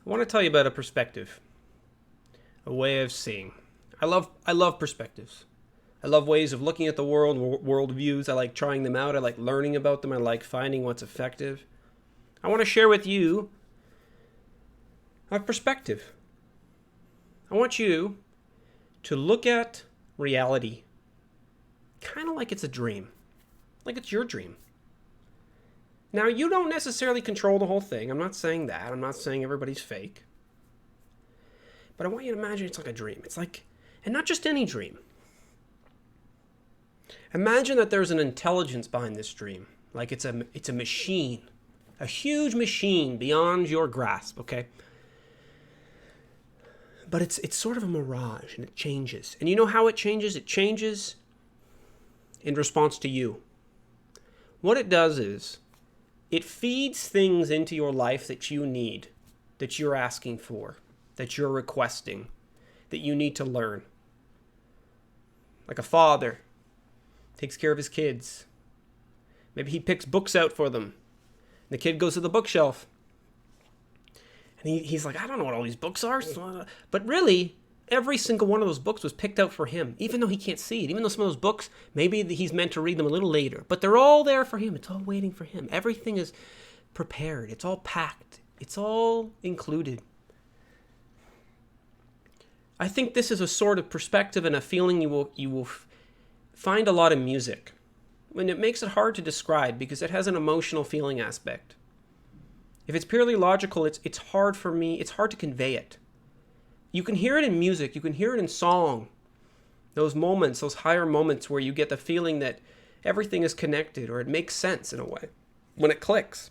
I want to tell you about a perspective, a way of seeing. I love perspectives. I love ways of looking at the world, worldviews. I like trying them out. I like learning about them. I like finding what's effective. I want to share with you a perspective. I want you to look at reality kind of like it's a dream, like it's your dream. Now, you don't necessarily control the whole thing. I'm not saying that. I'm not saying everybody's fake. But I want you to imagine it's like a dream. It's like, and not just any dream. Imagine that there's an intelligence behind this dream. Like it's a machine, a huge machine beyond your grasp, okay? But it's sort of a mirage, and it changes. And you know how it changes? It changes in response to you. What it does is it feeds things into your life that you need, that you're asking for, that you're requesting, that you need to learn. Like a father takes care of his kids. Maybe he picks books out for them. The kid goes to the bookshelf. And he's like, I don't know what all these books are. But really, every single one of those books was picked out for him, even though he can't see it. Even though some of those books, maybe he's meant to read them a little later. But they're all there for him. It's all waiting for him. Everything is prepared. It's all packed. It's all included. I think this is a sort of perspective and a feeling you will find a lot in music. And it makes it hard to describe because it has an emotional feeling aspect. If it's purely logical, it's hard for me. It's hard to convey it. You can hear it in music. You can hear it in song. Those moments, those higher moments where you get the feeling that everything is connected or it makes sense in a way when it clicks.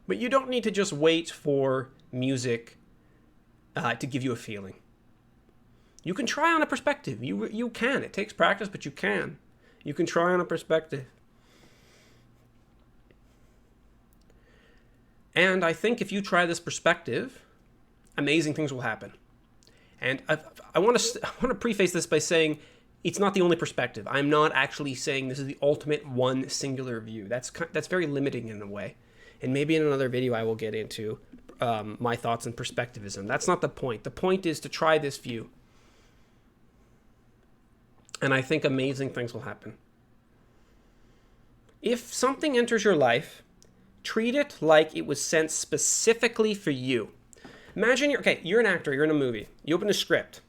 But you don't need to just wait for music to give you a feeling. You can try on a perspective. You can. It takes practice, but you can. You can try on a perspective. And I think if you try this perspective, amazing things will happen. And I want to preface this by saying it's not the only perspective. I'm not actually saying this is the ultimate one singular view. That's very limiting in a way. And maybe in another video I will get into my thoughts on perspectivism. That's not the point. The point is to try this view. And I think amazing things will happen. If something enters your life, treat it like it was sent specifically for you. Imagine you're an actor, you're in a movie. You open a script,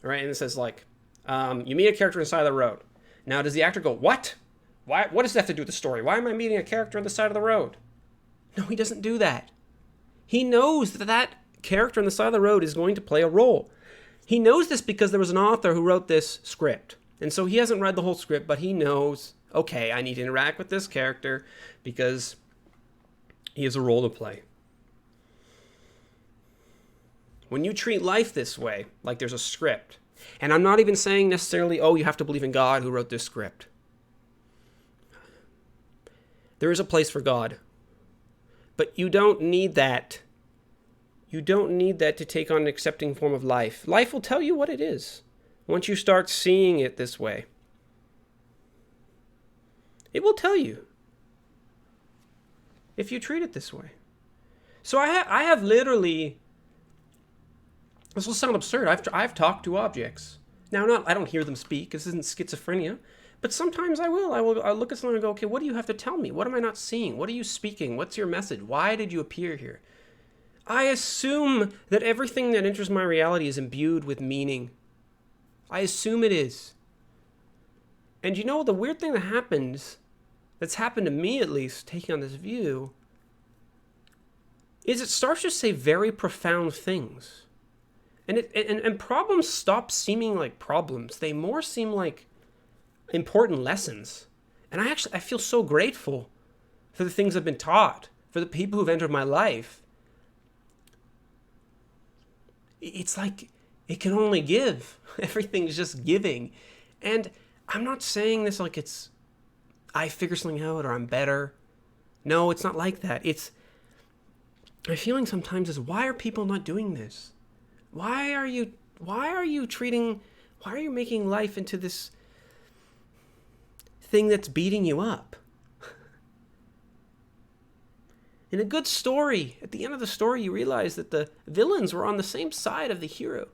all right, and it says like, you meet a character on the side of the road. Now, does the actor go, what? Why? What does that have to do with the story? Why am I meeting a character on the side of the road? No, he doesn't do that. He knows that character on the side of the road is going to play a role. He knows this because there was an author who wrote this script. And so he hasn't read the whole script, but he knows, okay, I need to interact with this character because he has a role to play. When you treat life this way, like there's a script, and I'm not even saying necessarily, oh, you have to believe in God who wrote this script. There is a place for God. But you don't need that. You don't need that to take on an accepting form of life. Life will tell you what it is once you start seeing it this way. It will tell you if you treat it this way. So I have literally, this will sound absurd, I've talked to objects. Now, I don't hear them speak, this isn't schizophrenia, but sometimes I'll look at someone and go, okay, what do you have to tell me? What am I not seeing? What are you speaking? What's your message? Why did you appear here? I assume that everything that enters my reality is imbued with meaning. I assume it is. And you know, the weird thing that happens, that's happened to me at least, taking on this view, is it starts to say very profound things. And problems stop seeming like problems. They more seem like important lessons. And I feel so grateful for the things I've been taught, for the people who've entered my life. It's like it can only give. Everything's just giving. And I'm not saying this like it's I figure something out or I'm better. No, it's not like that. My feeling sometimes is, why are people not doing this? Why are you making life into this thing that's beating you up? In a good story, at the end of the story, you realize that the villains were on the same side of the hero.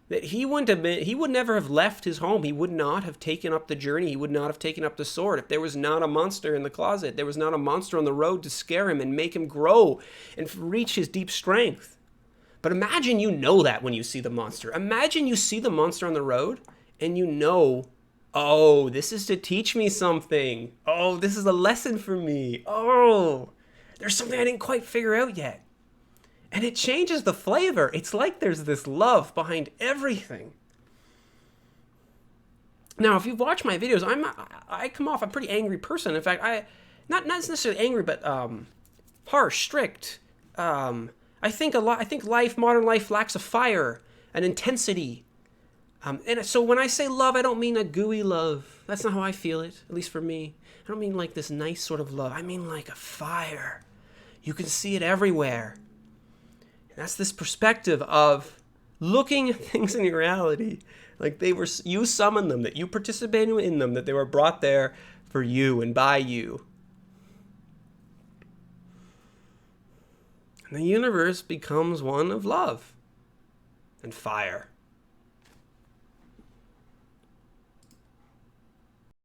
That he would never have left his home. He would not have taken up the journey. He would not have taken up the sword if there was not a monster in the closet. There was not a monster on the road to scare him and make him grow and reach his deep strength. But imagine you know that when you see the monster. Imagine you see the monster on the road and you know, oh, this is to teach me something. Oh, this is a lesson for me. Oh, there's something I didn't quite figure out yet. And it changes the flavor. It's like there's this love behind everything. Now, if you've watched my videos, I come off a pretty angry person. In fact, not necessarily angry, but harsh, strict. I think modern life lacks a fire, an intensity. And so when I say love, I don't mean a gooey love. That's not how I feel it, at least for me. I don't mean like this nice sort of love. I mean like a fire. You can see it everywhere. That's this perspective of looking at things in reality like you summoned them, that you participated in them, that they were brought there for you and by you. And the universe becomes one of love and fire.